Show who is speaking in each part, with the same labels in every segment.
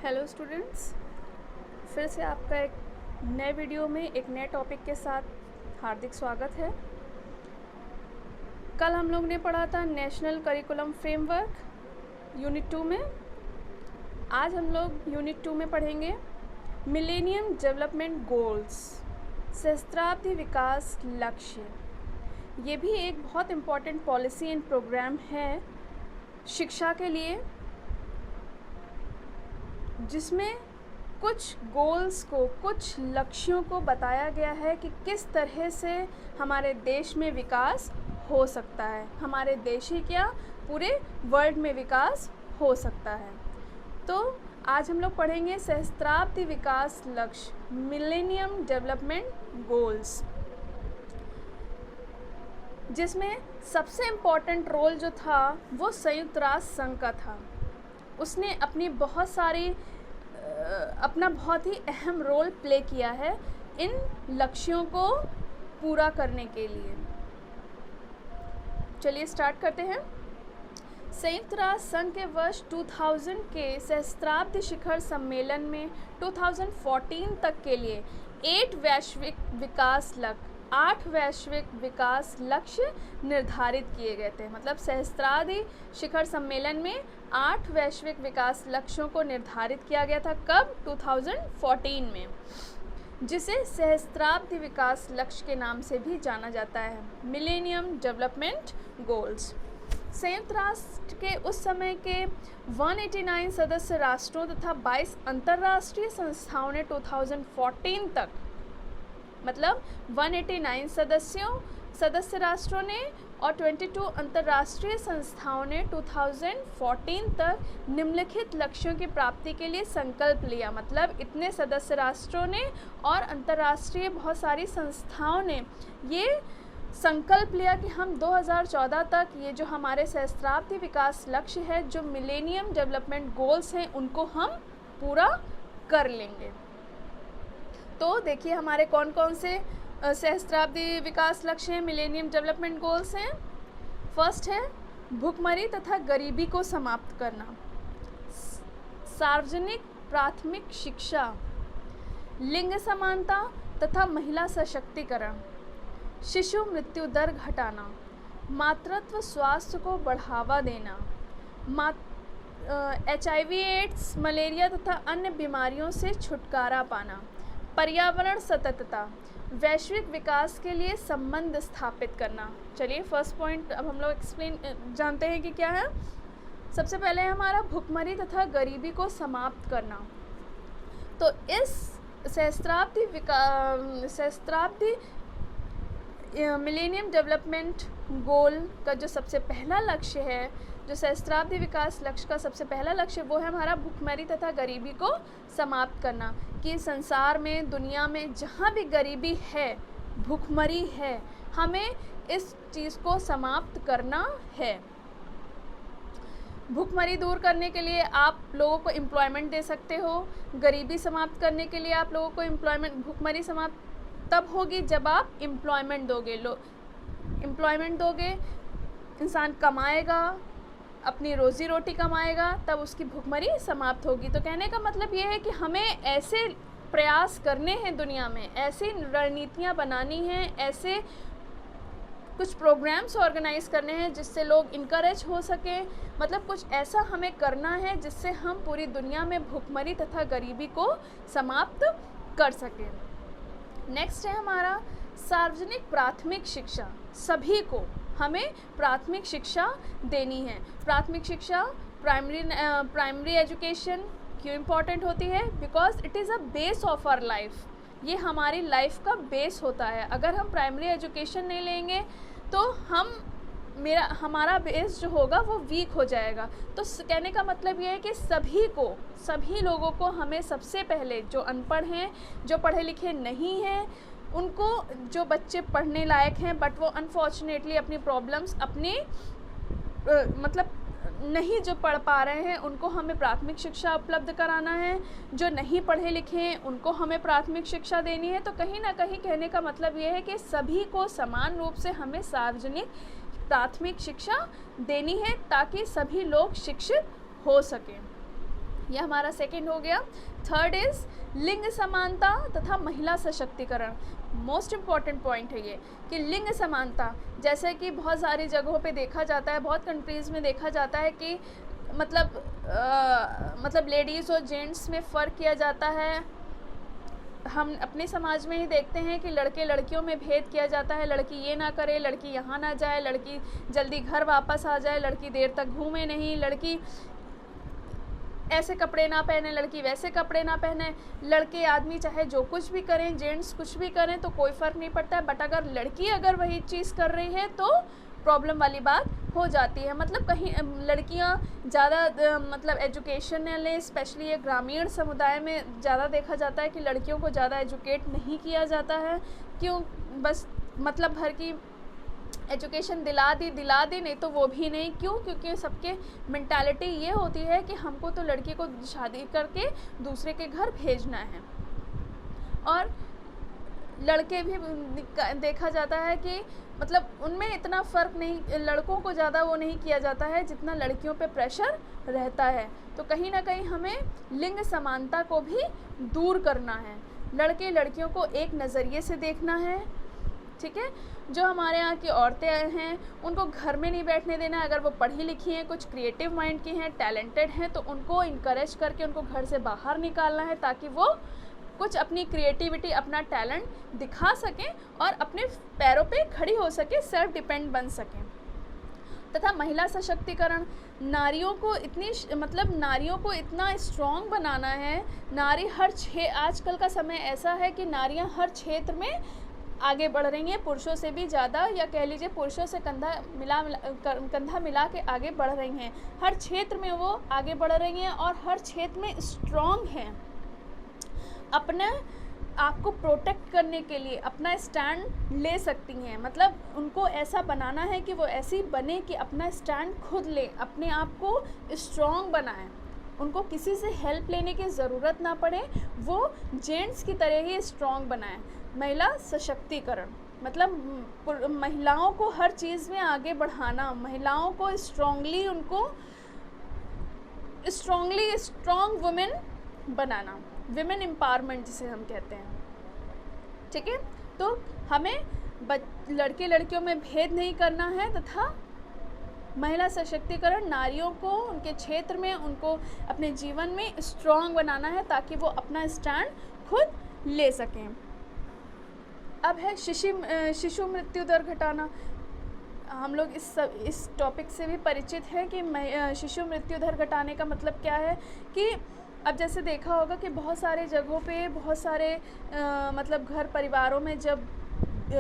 Speaker 1: Hello students, फिर से आपका एक नए वीडियो में एक नए टॉपिक के साथ हार्दिक स्वागत है। कल हम लोग ने पढ़ा था नेशनल करिकुलम फ्रेमवर्क यूनिट 2 में। आज हम लोग यूनिट 2 में पढ़ेंगे मिलेनियम डेवलपमेंट गोल्स, सहस्त्राब्दी विकास लक्ष्य। ये भी एक बहुत इम्पॉर्टेंट पॉलिसी एंड प्रोग्राम है शिक्षा के लिए, जिसमें कुछ गोल्स को, कुछ लक्ष्यों को बताया गया है कि किस तरह से हमारे देश में विकास हो सकता है, हमारे देश ही क्या पूरे वर्ल्ड में विकास हो सकता है। तो आज हम लोग पढ़ेंगे सहस्त्राब्दी विकास लक्ष्य, मिलेनियम डेवलपमेंट गोल्स, जिसमें सबसे इम्पॉर्टेंट रोल जो था वो संयुक्त राष्ट्र संघ का था। उसने अपना बहुत ही अहम रोल प्ले किया है इन लक्ष्यों को पूरा करने के लिए। चलिए स्टार्ट करते हैं। संयुक्त राष्ट्र संघ के वर्ष 2000 के सहस्त्राब्दी शिखर सम्मेलन में 2014 तक के लिए 8 वैश्विक विकास लक्ष्य निर्धारित किए गए थे। मतलब सहस्त्राब्दी शिखर सम्मेलन में 8 वैश्विक विकास लक्ष्यों को निर्धारित किया गया था। कब? 2014 में, जिसे सहस्त्राब्दी विकास लक्ष्य के नाम से भी जाना जाता है, मिलेनियम डेवलपमेंट गोल्स। संयुक्त राष्ट्र के उस समय के 189 सदस्य राष्ट्रों तथा 22 अंतर्राष्ट्रीय संस्थाओं ने 2014 तक, मतलब 189 सदस्य राष्ट्रों ने और 22 अंतर्राष्ट्रीय संस्थाओं ने 2014 तक निम्नलिखित लक्ष्यों की प्राप्ति के लिए संकल्प लिया। मतलब इतने सदस्य राष्ट्रों ने और अंतर्राष्ट्रीय बहुत सारी संस्थाओं ने ये संकल्प लिया कि हम 2014 तक ये जो हमारे सहस्त्राब्दी विकास लक्ष्य है, जो मिलेनियम डेवलपमेंट गोल्स हैं, उनको हम पूरा कर लेंगे। तो देखिए हमारे कौन कौन से सहस्त्राब्दी विकास लक्ष्य हैं, मिलेनियम डेवलपमेंट गोल्स हैं। फर्स्ट है भुखमरी तथा गरीबी को समाप्त करना, सार्वजनिक प्राथमिक शिक्षा, लिंग समानता तथा महिला सशक्तिकरण, शिशु मृत्यु दर घटाना, मातृत्व स्वास्थ्य को बढ़ावा देना, HIV एड्स, मलेरिया तथा अन्य बीमारियों से छुटकारा पाना, पर्यावरण सततता, वैश्विक विकास के लिए संबंध स्थापित करना। चलिए फर्स्ट पॉइंट अब हम लोग जानते हैं कि क्या है। सबसे पहले है हमारा भुखमरी तथा गरीबी को समाप्त करना। तो इस सहस्त्राब्दी मिलेनियम डेवलपमेंट गोल का जो सबसे पहला लक्ष्य है, जो सहस्त्राब्दी विकास लक्ष्य का सबसे पहला लक्ष्य, वो है हमारा भुखमरी तथा गरीबी को समाप्त करना। कि संसार में, दुनिया में जहाँ भी गरीबी है, भुखमरी है, हमें इस चीज़ को समाप्त करना है। भुखमरी दूर करने के लिए आप लोगों को एम्प्लॉयमेंट दे सकते हो। गरीबी समाप्त करने के लिए आप लोगों को एम्प्लॉयमेंट, भुखमरी समाप्त तब होगी जब आप एम्प्लॉयमेंट दोगे, इंसान कमाएगा, अपनी रोज़ी रोटी कमाएगा, तब उसकी भुखमरी समाप्त होगी। तो कहने का मतलब ये है कि हमें ऐसे प्रयास करने हैं दुनिया में, ऐसी रणनीतियाँ बनानी हैं, ऐसे कुछ प्रोग्राम्स ऑर्गेनाइज करने हैं जिससे लोग इनकरेज हो सकें। मतलब कुछ ऐसा हमें करना है जिससे हम पूरी दुनिया में भुखमरी तथा गरीबी को समाप्त कर सकें। नेक्स्ट है हमारा सार्वजनिक प्राथमिक शिक्षा। सभी को हमें प्राथमिक शिक्षा देनी है। प्राथमिक शिक्षा, प्राइमरी एजुकेशन क्यों इम्पॉर्टेंट होती है? Because it is a base of our life. ये हमारी लाइफ का बेस होता है। अगर हम प्राइमरी एजुकेशन नहीं लेंगे तो हमारा बेस जो होगा वो वीक हो जाएगा। तो कहने का मतलब ये है कि सभी लोगों को हमें सबसे पहले, जो अनपढ़ हैं, जो पढ़े लिखे नहीं हैं, उनको, जो बच्चे पढ़ने लायक हैं बट वो अनफॉर्चुनेटली अपनी प्रॉब्लम्स मतलब नहीं जो पढ़ पा रहे हैं, उनको हमें प्राथमिक शिक्षा उपलब्ध कराना है। जो नहीं पढ़े लिखे हैं उनको हमें प्राथमिक शिक्षा देनी है। तो कहीं ना कहीं कहने का मतलब ये है कि सभी को समान रूप से हमें सार्वजनिक प्राथमिक शिक्षा देनी है ताकि सभी लोग शिक्षित हो सकें। ये हमारा सेकंड हो गया। थर्ड इज़ लिंग समानता तथा महिला सशक्तिकरण। मोस्ट इम्पॉर्टेंट पॉइंट है ये कि लिंग समानता, जैसे कि बहुत सारी जगहों पे देखा जाता है, बहुत कंट्रीज़ में देखा जाता है कि मतलब लेडीज़ और जेंट्स में फ़र्क किया जाता है। हम अपने समाज में ही देखते हैं कि लड़के लड़कियों में भेद किया जाता है, लड़की ये ना करे, लड़की यहाँ ना जाए, लड़की जल्दी घर वापस आ जाए, लड़की देर तक घूमे नहीं, लड़की ऐसे कपड़े ना पहने, लड़की वैसे कपड़े ना पहने। लड़के आदमी चाहे जो कुछ भी करें, जेंट्स कुछ भी करें तो कोई फ़र्क नहीं पड़ता है, बट अगर लड़की अगर वही चीज़ कर रही है तो प्रॉब्लम वाली बात हो जाती है। मतलब कहीं लड़कियां ज़्यादा मतलब एजुकेशनल, स्पेशली ये ग्रामीण समुदाय में ज़्यादा देखा जाता है कि लड़कियों को ज़्यादा एजुकेट नहीं किया जाता है। क्यों? बस मतलब भर की एजुकेशन दिला दी, नहीं तो वो भी नहीं। क्यों? क्योंकि सबके मेंटालिटी ये होती है कि हमको तो लड़की को शादी करके दूसरे के घर भेजना है। और लड़के भी देखा जाता है कि मतलब उनमें इतना फ़र्क नहीं, लड़कों को ज़्यादा वो नहीं किया जाता है जितना लड़कियों पे प्रेशर रहता है। तो कहीं ना कहीं हमें लिंग समानता को भी दूर करना है, लड़के लड़कियों को एक नज़रिए से देखना है। ठीक है? जो हमारे यहाँ की औरतें हैं उनको घर में नहीं बैठने देना है। अगर वो पढ़ी लिखी हैं, कुछ क्रिएटिव माइंड की हैं, टैलेंटेड हैं, तो उनको इनकरेज करके उनको घर से बाहर निकालना है ताकि वो कुछ अपनी क्रिएटिविटी, अपना टैलेंट दिखा सकें और अपने पैरों पे खड़ी हो सके, सेल्फ डिपेंड बन सकें। तथा महिला सशक्तिकरण, नारियों को इतना स्ट्रॉन्ग बनाना है। नारी आजकल का समय ऐसा है कि नारियां हर क्षेत्र में आगे बढ़ रही हैं, पुरुषों से भी ज़्यादा, या कह लीजिए पुरुषों से कंधा मिला के आगे बढ़ रही हैं। हर क्षेत्र में वो आगे बढ़ रही हैं और हर क्षेत्र में स्ट्रॉन्ग हैं। अपने आप को प्रोटेक्ट करने के लिए अपना स्टैंड ले सकती हैं। मतलब उनको ऐसा बनाना है कि वो ऐसी बने कि अपना स्टैंड खुद ले, अपने आप को स्ट्रॉन्ग बनाएं, उनको किसी से हेल्प लेने की ज़रूरत ना पड़े, वो जेंट्स की तरह ही स्ट्रॉन्ग बनाएं। महिला सशक्तिकरण मतलब महिलाओं को हर चीज़ में आगे बढ़ाना, महिलाओं को स्ट्रॉन्ग वुमेन बनाना, विमेन एम्पावरमेंट जिसे हम कहते हैं। ठीक है? तो हमें लड़के लड़कियों में भेद नहीं करना है तथा महिला सशक्तिकरण, नारियों को उनके क्षेत्र में, उनको अपने जीवन में स्ट्रॉन्ग बनाना है ताकि वो अपना स्टैंड खुद ले सकें। अब है शिशु मृत्यु दर घटाना। हम लोग इस टॉपिक से भी परिचित हैं कि शिशु मृत्यु दर घटाने का मतलब क्या है कि अब जैसे देखा होगा कि बहुत सारे जगहों पे, बहुत सारे मतलब घर परिवारों में जब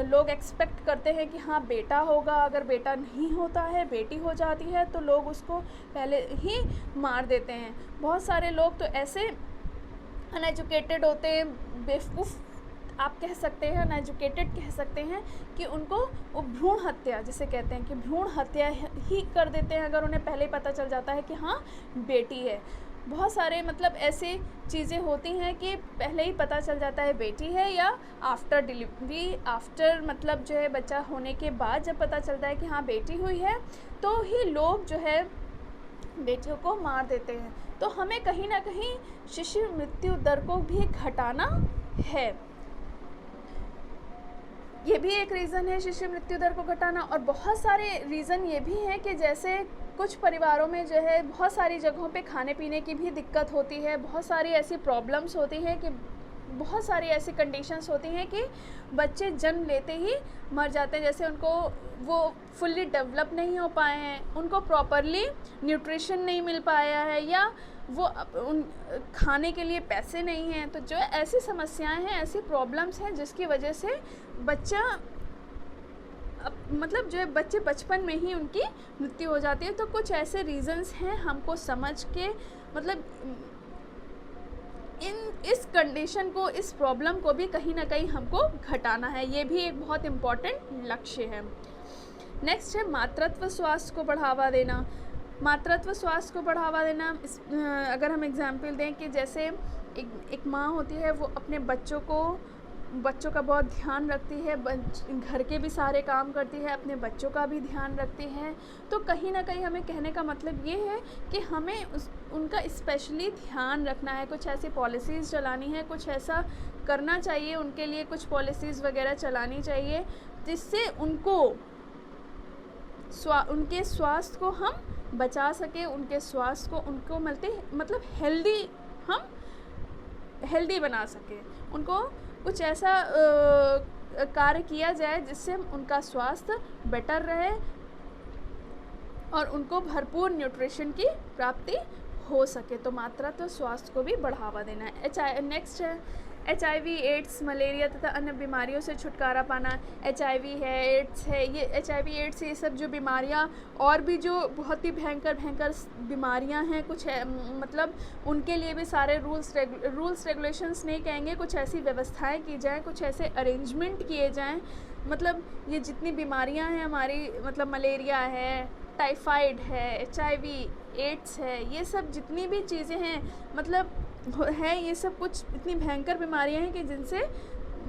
Speaker 1: लोग एक्सपेक्ट करते हैं कि हाँ बेटा होगा, अगर बेटा नहीं होता है, बेटी हो जाती है, तो लोग उसको पहले ही मार देते हैं। बहुत सारे लोग तो ऐसे अनएजुकेटेड होते हैं, बेवकूफ़ आप कह सकते हैं, अनएजुकेटेड कह सकते हैं, कि उनको वो भ्रूण हत्या जिसे कहते हैं कि भ्रूण हत्या ही कर देते हैं अगर उन्हें पहले ही पता चल जाता है कि हाँ बेटी है। बहुत सारे मतलब ऐसी चीज़ें होती हैं कि पहले ही पता चल जाता है बेटी है, या आफ्टर डिलीवरी, मतलब जो है बच्चा होने के बाद जब पता चलता है कि हाँ बेटी हुई है, तो ही लोग जो है बेटियों को मार देते हैं। तो हमें कहीं ना कहीं शिशु मृत्यु दर को भी घटाना है। ये भी एक रीज़न है शिशु मृत्यु दर को घटाना। और बहुत सारे रीज़न ये भी हैं कि जैसे कुछ परिवारों में जो है बहुत सारी जगहों पे खाने पीने की भी दिक्कत होती है, बहुत सारी ऐसी प्रॉब्लम्स होती हैं कि बहुत सारी ऐसी कंडीशंस होती हैं कि बच्चे जन्म लेते ही मर जाते हैं। जैसे उनको वो फुल्ली डेवलप नहीं हो पाए हैं, उनको प्रॉपरली न्यूट्रिशन नहीं मिल पाया है, या वो खाने के लिए पैसे नहीं हैं। तो जो ऐसी समस्याएं हैं, ऐसी प्रॉब्लम्स हैं जिसकी वजह से बच्चा मतलब जो है बच्चे बचपन में ही उनकी मृत्यु हो जाती है। तो कुछ ऐसे रीज़न्स हैं, हमको समझ के मतलब इस कंडीशन को, इस प्रॉब्लम को भी कहीं ना कहीं हमको घटाना है। ये भी एक बहुत इम्पॉर्टेंट लक्ष्य है। नेक्स्ट है मातृत्व स्वास्थ्य को बढ़ावा देना। मातृत्व स्वास्थ्य को बढ़ावा देना, अगर हम एग्जाम्पल दें कि जैसे एक माँ होती है, वो अपने बच्चों को बच्चों का बहुत ध्यान रखती है, घर के भी सारे काम करती है, अपने बच्चों का भी ध्यान रखती है। तो कहीं ना कहीं हमें कहने का मतलब ये है कि हमें उनका स्पेशली ध्यान रखना है, कुछ ऐसी पॉलिसीज़ चलानी है, कुछ ऐसा करना चाहिए उनके लिए, कुछ पॉलिसीज़ वगैरह चलानी चाहिए जिससे उनके स्वास्थ्य को हम बचा सके, उनके स्वास्थ्य को उनको मतलब हेल्दी बना सके। उनको कुछ ऐसा कार्य किया जाए जिससे उनका स्वास्थ्य बेटर रहे और उनको भरपूर न्यूट्रिशन की प्राप्ति हो सके। तो मात्रा तो स्वास्थ्य को भी बढ़ावा देना है। नेक्स्ट है HIV, एड्स, मलेरिया तथा अन्य बीमारियों से छुटकारा पाना। HIV है, एड्स है, ये HIV, एड्स, ये सब जो बीमारियाँ और भी जो बहुत ही भयंकर बीमारियाँ हैं, कुछ है मतलब उनके लिए भी सारे रूल्स रेगुलेशंस नहीं कहेंगे, कुछ ऐसी व्यवस्थाएं की जाएँ, कुछ ऐसे अरेंजमेंट किए जाएँ। मतलब ये जितनी बीमारियाँ हैं हमारी, मतलब मलेरिया है, टाइफाइड है, HIV, एड्स है, ये सब जितनी भी चीज़ें हैं मतलब है, ये सब कुछ इतनी भयंकर बीमारियां हैं कि जिनसे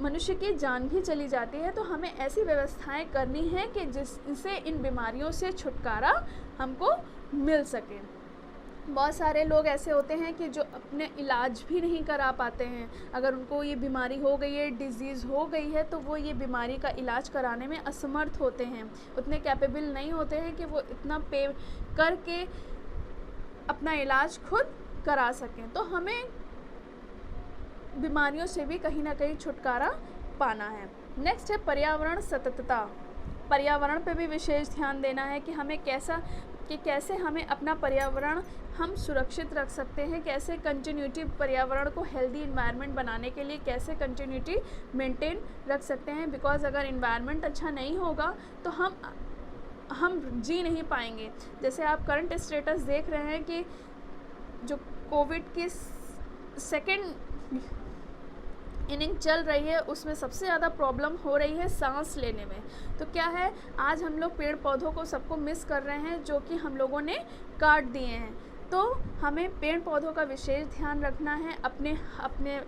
Speaker 1: मनुष्य की जान भी चली जाती है। तो हमें ऐसी व्यवस्थाएं करनी है कि जिससे इन बीमारियों से छुटकारा हमको मिल सके। बहुत सारे लोग ऐसे होते हैं कि जो अपने इलाज भी नहीं करा पाते हैं। अगर उनको ये बीमारी हो गई है, डिजीज़ हो गई है, तो वो ये बीमारी का इलाज कराने में असमर्थ होते हैं, उतने कैपेबल नहीं होते हैं कि वो इतना पे करके अपना इलाज खुद करा सकें। तो हमें बीमारियों से भी कहीं ना कहीं छुटकारा पाना है। नेक्स्ट है पर्यावरण सततता। पर्यावरण पे भी विशेष ध्यान देना है कि हमें कैसे हमें अपना पर्यावरण हम सुरक्षित रख सकते हैं, कैसे कंटिन्यूटी पर्यावरण को हेल्दी इन्वायरमेंट बनाने के लिए कैसे कंटिन्यूटी मेंटेन रख सकते हैं। बिकॉज अगर इन्वायरमेंट अच्छा नहीं होगा तो हम जी नहीं पाएंगे। जैसे आप करंट स्टेटस देख रहे हैं कि जो कोविड की सेकेंड इनिंग चल रही है उसमें सबसे ज़्यादा प्रॉब्लम हो रही है सांस लेने में। तो क्या है, आज हम लोग पेड़ पौधों को सबको मिस कर रहे हैं जो कि हम लोगों ने काट दिए हैं। तो हमें पेड़ पौधों का विशेष ध्यान रखना है, अपने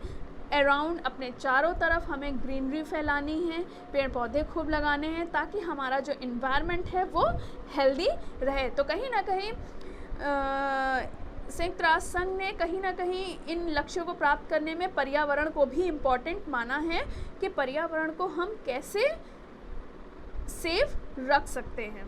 Speaker 1: अराउंड, अपने चारों तरफ हमें ग्रीनरी फैलानी है, पेड़ पौधे खूब लगाने हैं ताकि हमारा जो इन्वायरमेंट है वो हेल्दी रहे। तो कहीं ना कहीं संयुक्त राष्ट्र संघ ने कहीं ना कहीं इन लक्ष्यों को प्राप्त करने में पर्यावरण को भी इम्पॉर्टेंट माना है कि पर्यावरण को हम कैसे सेफ रख सकते हैं,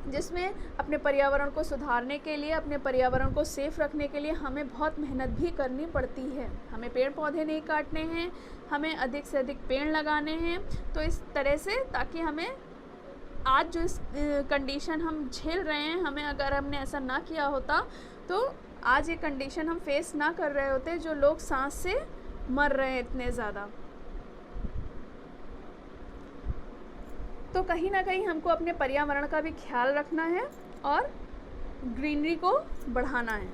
Speaker 1: जिसमें अपने पर्यावरण को सुधारने के लिए, अपने पर्यावरण को सेफ रखने के लिए हमें बहुत मेहनत भी करनी पड़ती है। हमें पेड़ पौधे नहीं काटने हैं, हमें अधिक से अधिक पेड़ लगाने हैं। तो इस तरह से ताकि हमें आज जो इस कंडीशन हम झेल रहे हैं, अगर हमने ऐसा ना किया होता तो आज ये कंडीशन हम फेस ना कर रहे होते, जो लोग सांस से मर रहे हैं इतने ज़्यादा। तो कहीं ना कहीं हमको अपने पर्यावरण का भी ख्याल रखना है और ग्रीनरी को बढ़ाना है,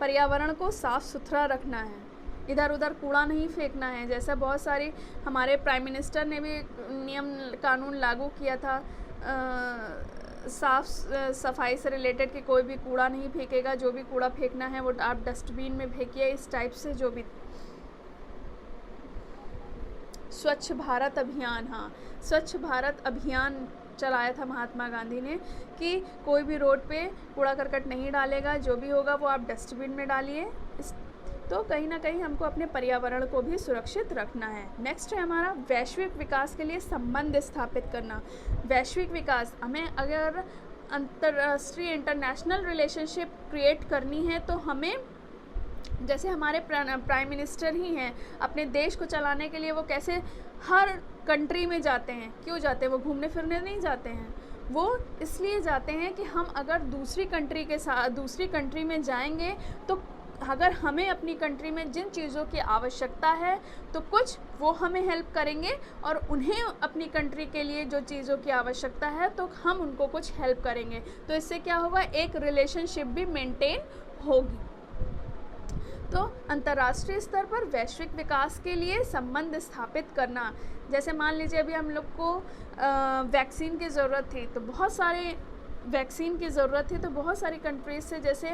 Speaker 1: पर्यावरण को साफ़ सुथरा रखना है, इधर उधर कूड़ा नहीं फेंकना है। जैसा बहुत सारी हमारे प्राइम मिनिस्टर ने भी नियम कानून लागू किया था साफ़ सफाई से रिलेटेड कि कोई भी कूड़ा नहीं फेंकेगा, जो भी कूड़ा फेंकना है वो आप डस्टबिन में फेंकिए, इस टाइप से जो भी। स्वच्छ भारत अभियान, हाँ, स्वच्छ भारत अभियान चलाया था महात्मा गांधी ने कि कोई भी रोड पे कूड़ा करकट नहीं डालेगा, जो भी होगा वो आप डस्टबिन में डालिए। तो कहीं ना कहीं हमको अपने पर्यावरण को भी सुरक्षित रखना है। नेक्स्ट है हमारा वैश्विक विकास के लिए संबंध स्थापित करना। वैश्विक विकास, हमें अगर अंतर्राष्ट्रीय इंटरनेशनल रिलेशनशिप क्रिएट करनी है तो हमें, जैसे हमारे प्राइम मिनिस्टर ही हैं, अपने देश को चलाने के लिए वो कैसे हर कंट्री में जाते हैं। क्यों जाते हैं? वो घूमने फिरने नहीं जाते हैं, वो इसलिए जाते हैं कि हम अगर दूसरी कंट्री में जाएंगे तो अगर हमें अपनी कंट्री में जिन चीज़ों की आवश्यकता है तो कुछ वो हमें हेल्प करेंगे, और उन्हें अपनी कंट्री के लिए जो चीज़ों की आवश्यकता है तो हम उनको कुछ हेल्प करेंगे। तो इससे क्या होगा, एक रिलेशनशिप भी मेंटेन होगी। तो अंतर्राष्ट्रीय स्तर पर वैश्विक विकास के लिए संबंध स्थापित करना, जैसे मान लीजिए अभी हम लोग को वैक्सीन की ज़रूरत थी, तो बहुत सारे वैक्सीन की ज़रूरत थी, तो बहुत सारी कंट्रीज से जैसे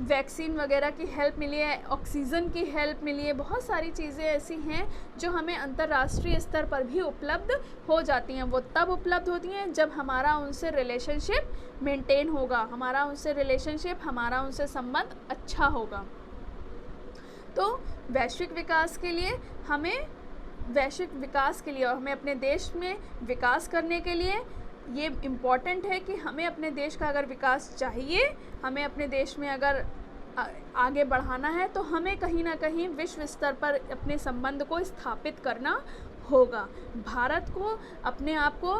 Speaker 1: वैक्सीन वगैरह की हेल्प मिली है, ऑक्सीजन की हेल्प मिली है, बहुत सारी चीज़ें ऐसी हैं जो हमें अंतर्राष्ट्रीय स्तर पर भी उपलब्ध हो जाती हैं। वो तब उपलब्ध होती हैं जब हमारा उनसे रिलेशनशिप मेंटेन होगा, हमारा उनसे संबंध अच्छा होगा। तो वैश्विक विकास के लिए और हमें अपने देश में विकास करने के लिए ये इम्पॉर्टेंट है कि हमें अपने देश का अगर विकास चाहिए, हमें अपने देश में अगर आगे बढ़ाना है, तो हमें कहीं ना कहीं विश्व स्तर पर अपने संबंध को स्थापित करना होगा। भारत को अपने आप को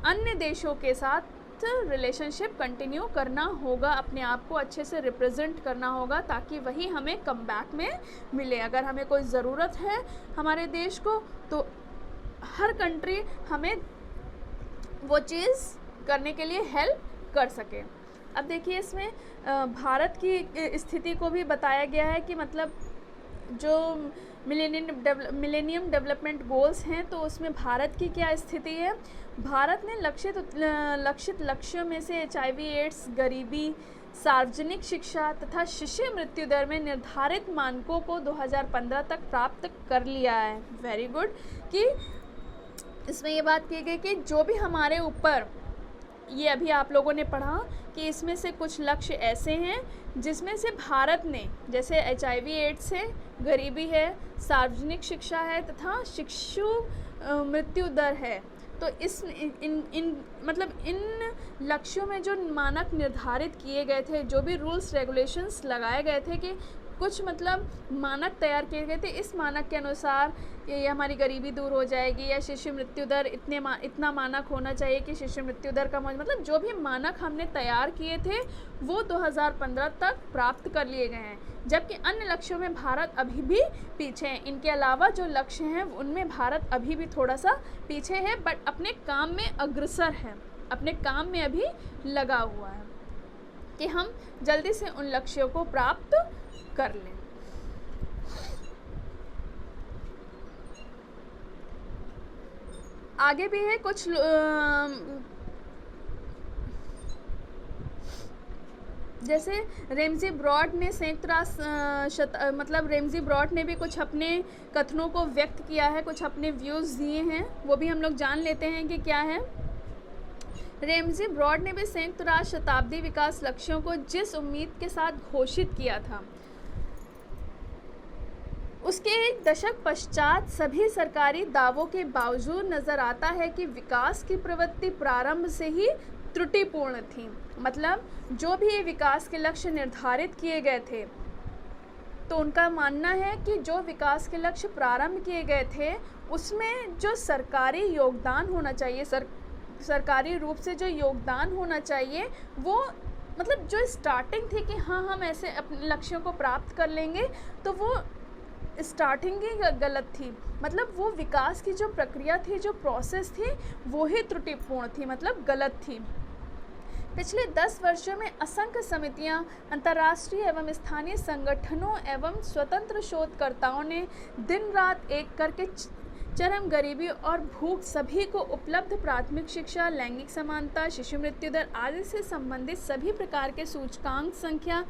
Speaker 1: अन्य देशों के साथ रिलेशनशिप कंटिन्यू करना होगा, अपने आप को अच्छे से रिप्रेजेंट करना होगा, ताकि वही हमें कमबैक में मिले। अगर हमें कोई ज़रूरत है हमारे देश को, तो हर कंट्री हमें वो चीज़ करने के लिए हेल्प कर सके। अब देखिए, इसमें भारत की स्थिति को भी बताया गया है कि मतलब जो मिलेनियम डेवलपमेंट गोल्स हैं, तो उसमें भारत की क्या स्थिति है। भारत ने लक्षित लक्ष्यों में से HIV एड्स, गरीबी, सार्वजनिक शिक्षा तथा शिशु मृत्यु दर में निर्धारित मानकों को 2015 तक प्राप्त कर लिया है। Very good. कि इसमें ये बात की गई कि जो भी हमारे ऊपर, ये अभी आप लोगों ने पढ़ा कि इसमें से कुछ लक्ष्य ऐसे हैं जिसमें से भारत ने, जैसे HIV एड्स है, गरीबी है, सार्वजनिक शिक्षा है तथा शिशु मृत्यु दर है। तो इन लक्ष्यों में जो मानक निर्धारित किए गए थे, जो भी रूल्स रेगुलेशंस लगाए गए थे, कि कुछ मानक तैयार किए गए थे, इस मानक के अनुसार ये हमारी गरीबी दूर हो जाएगी, या शिशु मृत्यु दर इतना मानक होना चाहिए कि शिशु मृत्यु दर कम हो, जो भी मानक हमने तैयार किए थे वो 2015 तक प्राप्त कर लिए गए हैं। जबकि अन्य लक्ष्यों में भारत अभी भी पीछे है। इनके अलावा जो लक्ष्य हैं उनमें भारत अभी भी थोड़ा सा पीछे है, बट अपने काम में अग्रसर है, अपने काम में अभी लगा हुआ है कि हम जल्दी से उन लक्ष्यों को प्राप्त कर लें। आगे भी है कुछ जैसे रेमजी ब्रॉड ने रेमजी ब्रॉड ने भी कुछ अपने कथनों को व्यक्त किया है, कुछ अपने व्यूज़ दिए हैं, वो भी हम लोग जान लेते हैं कि क्या है। रेमजी ब्रॉड ने भी संयुक्त राष्ट्र शताब्दी विकास लक्ष्यों को जिस उम्मीद के साथ घोषित किया था, उसके एक दशक पश्चात सभी सरकारी दावों के बावजूद नज़र आता है कि विकास की प्रवृत्ति प्रारंभ से ही त्रुटिपूर्ण थी। मतलब जो भी ये विकास के लक्ष्य निर्धारित किए गए थे, तो उनका मानना है कि जो विकास के लक्ष्य प्रारंभ किए गए थे उसमें जो सरकारी योगदान होना चाहिए, सरकारी रूप से जो योगदान होना चाहिए, वो मतलब जो स्टार्टिंग थी कि हाँ हम ऐसे अपने लक्ष्यों को प्राप्त कर लेंगे, तो वो स्टार्टिंग ही गलत थी। मतलब वो विकास की जो प्रक्रिया थी, जो प्रोसेस थी, वो ही त्रुटिपूर्ण थी, मतलब गलत थी। पिछले 10 वर्षों में असंख्य समितियां, अंतर्राष्ट्रीय एवं स्थानीय संगठनों एवं स्वतंत्र शोधकर्ताओं ने दिन रात एक करके चरम गरीबी और भूख, सभी को उपलब्ध प्राथमिक शिक्षा, लैंगिक समानता, शिशु मृत्यु दर आदि से संबंधित सभी प्रकार के सूचकांक, संख्या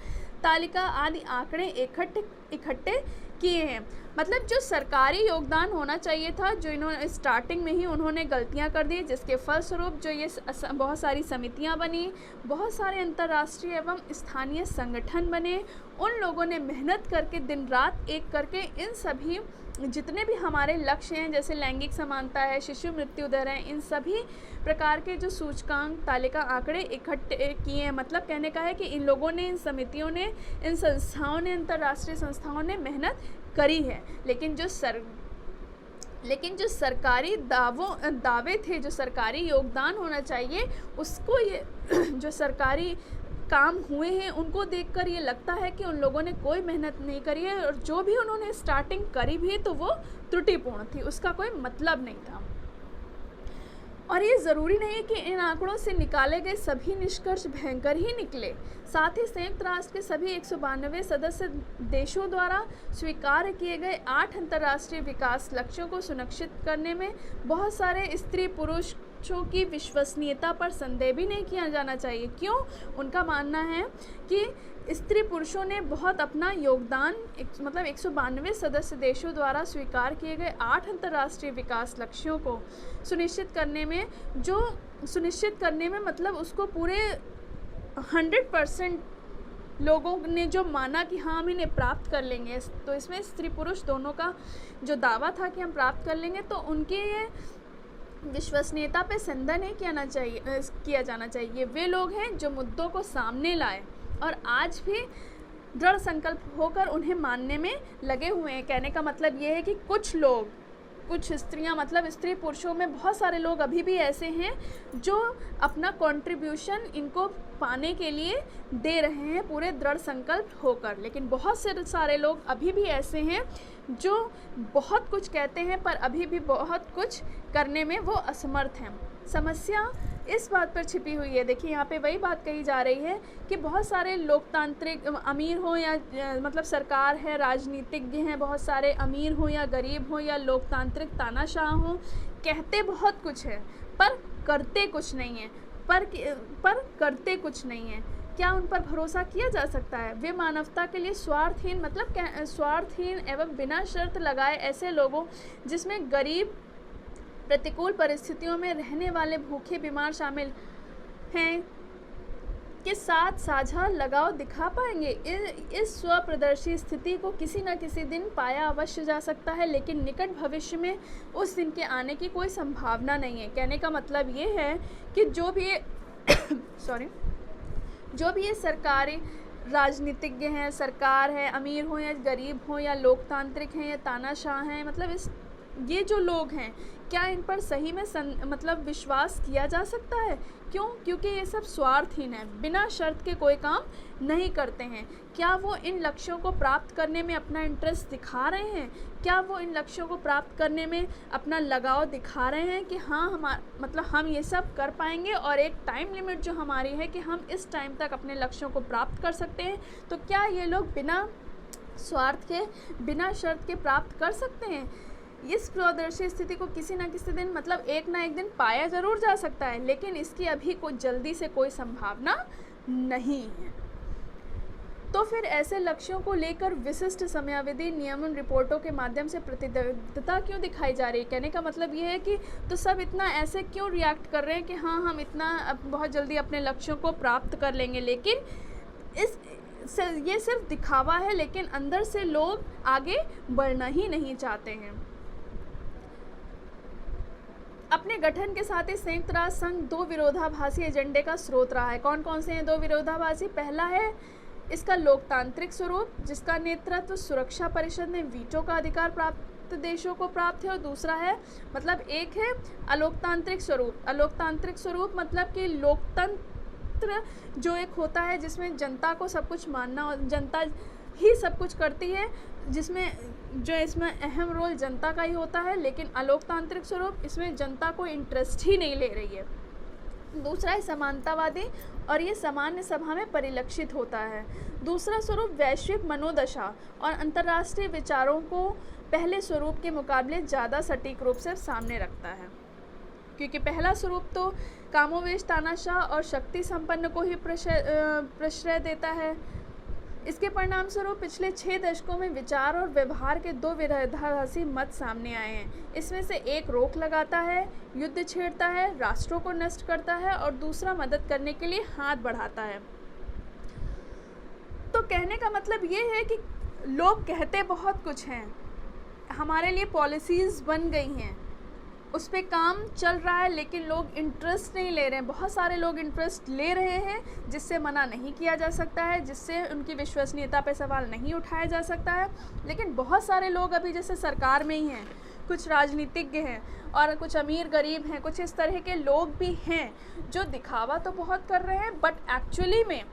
Speaker 1: तालिका आदि आंकड़े इकट्ठे किए हैं। मतलब जो सरकारी योगदान होना चाहिए था, जो इन्होंने स्टार्टिंग में ही उन्होंने गलतियां कर दी, जिसके फलस्वरूप जो ये बहुत सारी समितियां बनी, बहुत सारे अंतर्राष्ट्रीय एवं स्थानीय संगठन बने। उन लोगों ने मेहनत करके दिन रात एक करके इन सभी जितने भी हमारे लक्ष्य हैं, जैसे लैंगिक समानता है, शिशु मृत्यु दर है, इन सभी प्रकार के जो सूचकांक, तालिका, आंकड़े इकट्ठे किए हैं। मतलब कहने का है कि इन लोगों ने, इन समितियों ने, इन संस्थाओं ने, अंतर्राष्ट्रीय संस्थाओं ने मेहनत करी है, लेकिन जो सरकारी दावे थे, जो सरकारी योगदान होना चाहिए, उसको ये जो सरकारी काम हुए हैं उनको देखकर ये लगता है कि उन लोगों ने कोई मेहनत नहीं करी है, और जो भी उन्होंने स्टार्टिंग करी भी तो वो त्रुटिपूर्ण थी, उसका कोई मतलब नहीं था। और ये ज़रूरी नहीं कि इन आंकड़ों से निकाले गए सभी निष्कर्ष भयंकर ही निकले। साथ ही संयुक्त राष्ट्र के सभी 192 सदस्य देशों द्वारा स्वीकार किए गए 8 अंतर्राष्ट्रीय विकास लक्ष्यों को सुनिश्चित करने में बहुत सारे स्त्री, पुरुष, लक्ष्यों की विश्वसनीयता पर संदेह भी नहीं किया जाना चाहिए। क्यों? उनका मानना है कि स्त्री पुरुषों ने बहुत अपना योगदान मतलब 192 सदस्य देशों द्वारा स्वीकार किए गए 8 अंतर्राष्ट्रीय विकास लक्ष्यों को सुनिश्चित करने में मतलब उसको पूरे 100% लोगों ने जो माना कि हाँ हम इन्हें प्राप्त कर लेंगे, तो इसमें स्त्री पुरुष दोनों का जो दावा था कि हम प्राप्त कर लेंगे, तो उनके ये विश्वसनीयता पे संदेह नहीं किया जाना चाहिए। वे लोग हैं जो मुद्दों को सामने लाए और आज भी दृढ़ संकल्प होकर उन्हें मानने में लगे हुए हैं। कहने का मतलब ये है कि कुछ स्त्रियां मतलब स्त्री पुरुषों में बहुत सारे लोग अभी भी ऐसे हैं जो अपना कंट्रीब्यूशन इनको पाने के लिए दे रहे हैं पूरे दृढ़ संकल्प होकर, लेकिन बहुत से सारे लोग अभी भी ऐसे हैं जो बहुत कुछ कहते हैं पर अभी भी बहुत कुछ करने में वो असमर्थ हैं। समस्या इस बात पर छिपी हुई है। देखिए यहाँ पे वही बात कही जा रही है कि बहुत सारे लोकतांत्रिक अमीर हो या मतलब सरकार है, राजनीतिज्ञ हैं, बहुत सारे अमीर हो या गरीब हो या लोकतांत्रिक तानाशाह हो, कहते बहुत कुछ है पर करते कुछ नहीं है। पर करते कुछ नहीं है। क्या उन पर भरोसा किया जा सकता है? वे मानवता के लिए स्वार्थहीन एवं बिना शर्त लगाए ऐसे लोगों जिसमें गरीब, प्रतिकूल परिस्थितियों में रहने वाले, भूखे, बीमार शामिल हैं के साथ साझा लगाव दिखा पाएंगे। इस स्वप्रदर्शी स्थिति को किसी न किसी दिन पाया अवश्य जा सकता है, लेकिन निकट भविष्य में उस दिन के आने की कोई संभावना नहीं है। कहने का मतलब ये है कि जो भी ये सरकारी राजनीतिज्ञ हैं, सरकार है, अमीर हो या गरीब हो या लोकतांत्रिक हैं या तानाशाह हैं, मतलब ये जो लोग हैं, क्या इन पर सही में मतलब विश्वास किया जा सकता है? क्यों? क्योंकि ये सब स्वार्थहीन है, बिना शर्त के कोई काम नहीं करते हैं। क्या वो इन लक्ष्यों को प्राप्त करने में अपना इंटरेस्ट दिखा रहे हैं? क्या वो इन लक्ष्यों को प्राप्त करने में अपना लगाव दिखा रहे हैं कि हाँ हम ये सब कर पाएंगे और एक टाइम लिमिट जो हमारी है कि हम इस टाइम तक अपने लक्ष्यों को प्राप्त कर सकते हैं? तो क्या ये लोग बिना स्वार्थ के, बिना शर्त के प्राप्त कर सकते हैं? इस प्रदर्शी स्थिति को किसी न किसी दिन मतलब एक ना एक दिन पाया जरूर जा सकता है, लेकिन इसकी अभी जल्दी से कोई संभावना नहीं है। तो फिर ऐसे लक्ष्यों को लेकर विशिष्ट समयावधि नियमन रिपोर्टों के माध्यम से प्रतिबद्धता क्यों दिखाई जा रही है? कहने का मतलब ये है कि तो सब इतना ऐसे क्यों रिएक्ट कर रहे हैं कि हाँ हम इतना बहुत जल्दी अपने लक्ष्यों को प्राप्त कर लेंगे, लेकिन ये सिर्फ दिखावा है, लेकिन अंदर से लोग आगे बढ़ना ही नहीं चाहते हैं। अपने गठन के साथ ही संयुक्त राष्ट्र संघ 2 विरोधाभासी एजेंडे का स्रोत रहा है। कौन कौन से हैं 2 विरोधाभासी? पहला है इसका लोकतांत्रिक स्वरूप, जिसका नेतृत्व सुरक्षा परिषद में वीटो का अधिकार प्राप्त देशों को प्राप्त है, और दूसरा है मतलब एक है अलोकतांत्रिक स्वरूप। अलोकतांत्रिक स्वरूप मतलब कि लोकतंत्र जो एक होता है जिसमें जनता को सब कुछ मानना और जनता ही सब कुछ करती है, इसमें अहम रोल जनता का ही होता है, लेकिन अलोकतांत्रिक स्वरूप इसमें जनता को इंटरेस्ट ही नहीं ले रही है। दूसरा है समानतावादी, और ये सामान्य सभा में परिलक्षित होता है। दूसरा स्वरूप वैश्विक मनोदशा और अंतर्राष्ट्रीय विचारों को पहले स्वरूप के मुकाबले ज़्यादा सटीक रूप से सामने रखता है, क्योंकि पहला स्वरूप तो कामोवेश, तानाशाह और शक्ति संपन्न को ही प्रश्रय देता है। इसके परिणाम स्वरूप पिछले 6 दशकों में विचार और व्यवहार के 2 विरोधाभासी मत सामने आए हैं। इसमें से एक रोक लगाता है, युद्ध छेड़ता है, राष्ट्रों को नष्ट करता है, और दूसरा मदद करने के लिए हाथ बढ़ाता है। तो कहने का मतलब ये है कि लोग कहते बहुत कुछ हैं, हमारे लिए पॉलिसीज़ बन गई हैं, उस पर काम चल रहा है, लेकिन लोग इंटरेस्ट नहीं ले रहे हैं। बहुत सारे लोग इंटरेस्ट ले रहे हैं जिससे मना नहीं किया जा सकता है, जिससे उनकी विश्वसनीयता पे सवाल नहीं उठाया जा सकता है, लेकिन बहुत सारे लोग अभी जैसे सरकार में ही हैं, कुछ राजनीतिज्ञ हैं और कुछ अमीर गरीब हैं, कुछ इस तरह के लोग भी हैं जो दिखावा तो बहुत कर रहे हैं, बट एक्चुअली में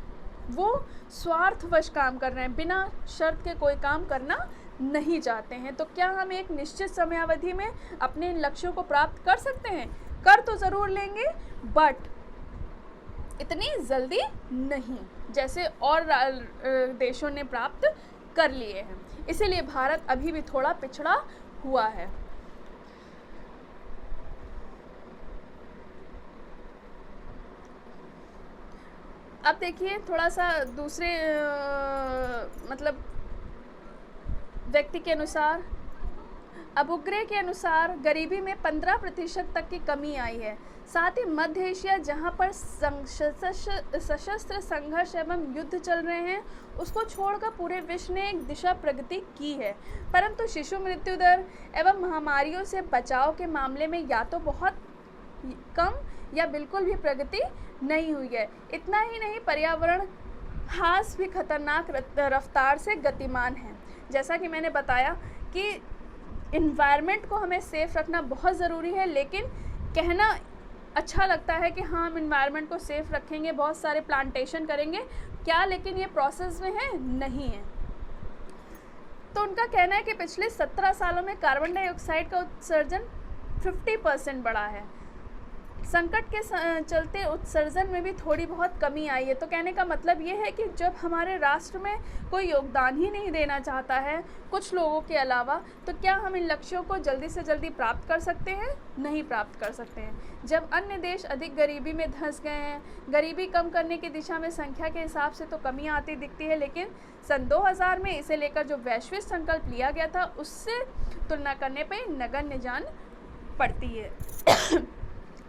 Speaker 1: वो स्वार्थवश काम कर रहे हैं, बिना शर्त के कोई काम करना नहीं चाहते हैं। तो क्या हम एक निश्चित समयावधि में अपने इन लक्ष्यों को प्राप्त कर सकते हैं? कर तो ज़रूर लेंगे, बट इतनी जल्दी नहीं जैसे और देशों ने प्राप्त कर लिए हैं। इसीलिए भारत अभी भी थोड़ा पिछड़ा हुआ है। अब देखिए थोड़ा सा दूसरे मतलब व्यक्ति के अनुसार, अबुग्रे के अनुसार गरीबी में 15% तक की कमी आई है। साथ ही मध्य एशिया, जहां पर सशस्त्र संघर्ष एवं युद्ध चल रहे हैं, उसको छोड़कर पूरे विश्व ने एक दिशा प्रगति की है, परंतु शिशु मृत्यु दर एवं महामारियों से बचाव के मामले में या तो बहुत कम या बिल्कुल भी प्रगति नहीं हुई है। इतना ही नहीं, पर्यावरण ह्रास भी खतरनाक रफ्तार से गतिमान है। जैसा कि मैंने बताया कि इन्वायरमेंट को हमें सेफ़ रखना बहुत ज़रूरी है, लेकिन कहना अच्छा लगता है कि हाँ हम इन्वायरमेंट को सेफ़ रखेंगे, बहुत सारे प्लांटेशन करेंगे, क्या लेकिन ये प्रोसेस में है? नहीं है। तो उनका कहना है कि पिछले 17 सालों में कार्बन डाइऑक्साइड का उत्सर्जन 50% बढ़ा है। संकट के चलते उत्सर्जन में भी थोड़ी बहुत कमी आई है। तो कहने का मतलब ये है कि जब हमारे राष्ट्र में कोई योगदान ही नहीं देना चाहता है कुछ लोगों के अलावा, तो क्या हम इन लक्ष्यों को जल्दी से जल्दी प्राप्त कर सकते हैं? नहीं प्राप्त कर सकते हैं। जब अन्य देश अधिक गरीबी में धंस गए हैं, गरीबी कम करने की दिशा में संख्या के हिसाब से तो कमी आती दिखती है, लेकिन सन 2000 में इसे लेकर जो वैश्विक संकल्प लिया गया था उससे तुलना करने पर नगण्य जान पड़ती है।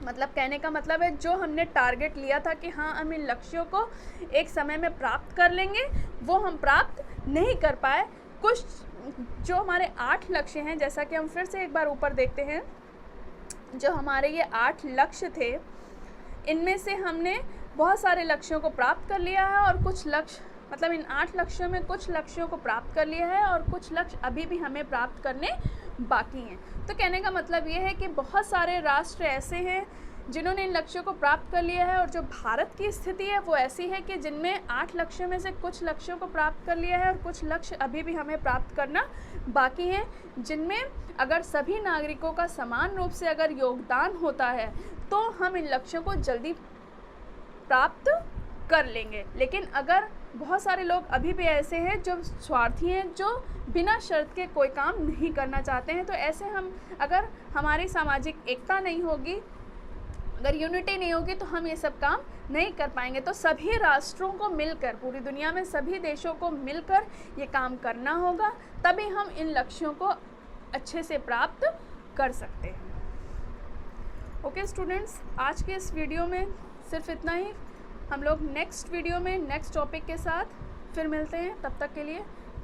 Speaker 1: मतलब कहने का मतलब है जो हमने टारगेट लिया था कि हाँ हम इन लक्ष्यों को एक समय में प्राप्त कर लेंगे, वो हम प्राप्त नहीं कर पाए। कुछ जो हमारे 8 लक्ष्य हैं, जैसा कि हम फिर से एक बार ऊपर देखते हैं, जो हमारे ये 8 लक्ष्य थे, इनमें से हमने बहुत सारे लक्ष्यों को प्राप्त कर लिया है और कुछ लक्ष्य, मतलब इन 8 लक्ष्यों में कुछ लक्ष्यों को प्राप्त कर लिया है और कुछ लक्ष्य अभी भी हमें प्राप्त करने बाकी हैं। तो कहने का मतलब ये है कि बहुत सारे राष्ट्र ऐसे हैं जिन्होंने इन लक्ष्यों को प्राप्त कर लिया है, और जो भारत की स्थिति है वो ऐसी है कि जिनमें 8 लक्ष्यों में से कुछ लक्ष्यों को प्राप्त कर लिया है और कुछ लक्ष्य अभी भी हमें प्राप्त करना बाकी हैं, जिनमें अगर सभी नागरिकों का समान रूप से अगर योगदान होता है तो हम इन लक्ष्यों को जल्दी प्राप्त कर लेंगे। लेकिन अगर बहुत सारे लोग अभी भी ऐसे हैं जो स्वार्थी हैं, जो बिना शर्त के कोई काम नहीं करना चाहते हैं, तो ऐसे हम, अगर हमारी सामाजिक एकता नहीं होगी, अगर यूनिटी नहीं होगी, तो हम ये सब काम नहीं कर पाएंगे। तो सभी राष्ट्रों को मिलकर, पूरी दुनिया में सभी देशों को मिलकर ये काम करना होगा, तभी हम इन लक्ष्यों को अच्छे से प्राप्त कर सकते हैं। ओके स्टूडेंट्स, आज के इस वीडियो में सिर्फ इतना ही। हम लोग नेक्स्ट वीडियो में नेक्स्ट टॉपिक के साथ फिर मिलते हैं। तब तक के लिए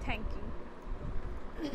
Speaker 1: थैंक यू।